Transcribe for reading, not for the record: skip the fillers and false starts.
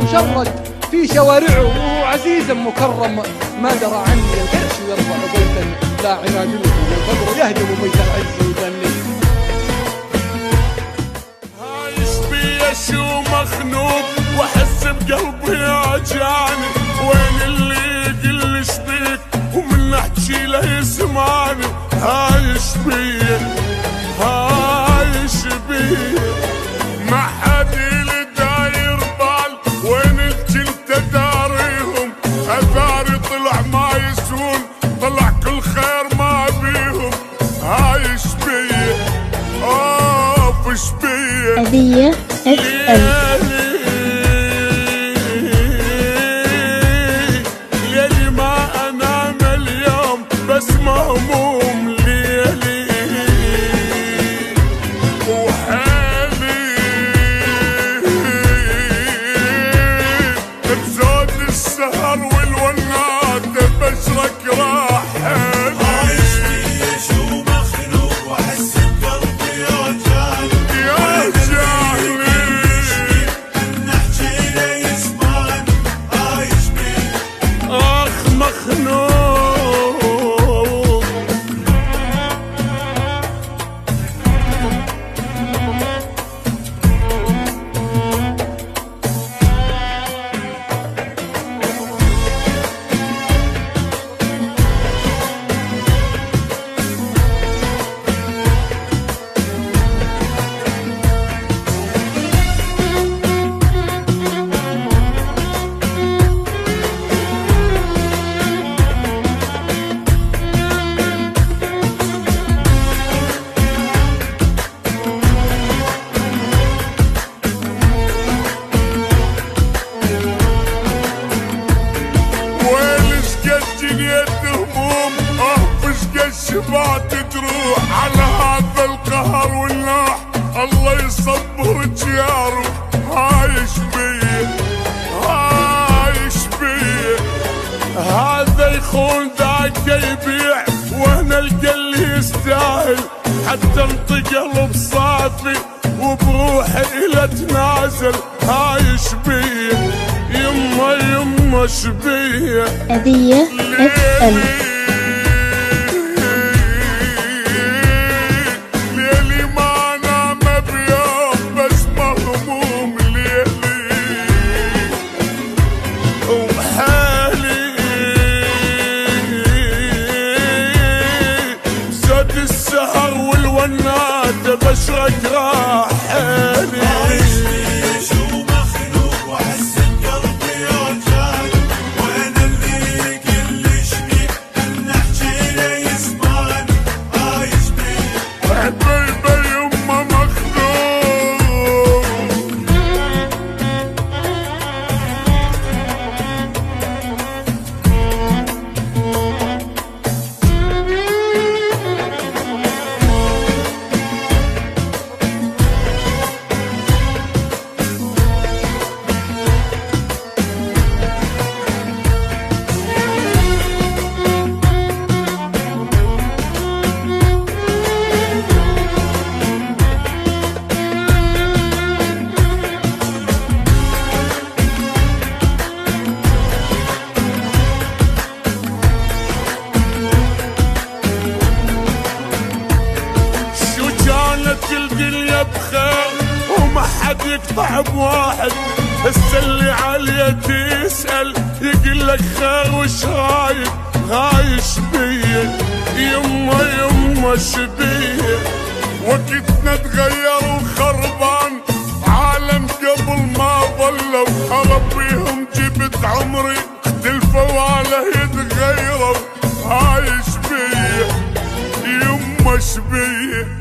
مشرد في شوارعه وهو عزيز مكرم، ما درى عني القرش يرفع بيتا لا عناد له والفقر يهدم بيت العز ويدني. عايش بيا شو مخنوق واحس بقلبي عجاني، وين اللي يقل شبيك ومن احكي له يسمعني. عايش بيا ما حد اللي داير بال، وين الكل تداريهم اثاري طلع ما يسون، طلع كل خير ما بيهم. عايش بيا فش بيا هدية FM. ليلي ما انام اليوم بس مهموم ليلي وحالي بزود السهر والونات بشرك راح حالي. عايش بيا شو مخنوق واحس بقلبي وجعني، يا جاهلي نحكي له يسمعني. عايش بيا اخ مخنوق. شبعت تروح على هذا القهر والناح، الله يصبر جياره. عايش بيه هذا يخون ذاك يبيع، وانا القل يستاهل حتى انطي قلب صافي وبروحي الى تنازل. عايش بيه يما شبيه هدية FM. السهر والونات بشرك راح حالي. عايش بيا شو مخنوق واحس بقلبي وجعني، وين اللي يقل شبيك نحكي له يسمعني. عايش بيا حبيبي يما مخنوق. الدنيا بخير وما حد يقطع بواحد، السلي عليه تسأل يقلك خير وش رايد. عايش بيه يما شبيه، وقتنا تغير وخربان عالم قبل ما ظلوا، اربيهم جبت عمري اختلفوا على يتغيروا. عايش بيه يما شبيه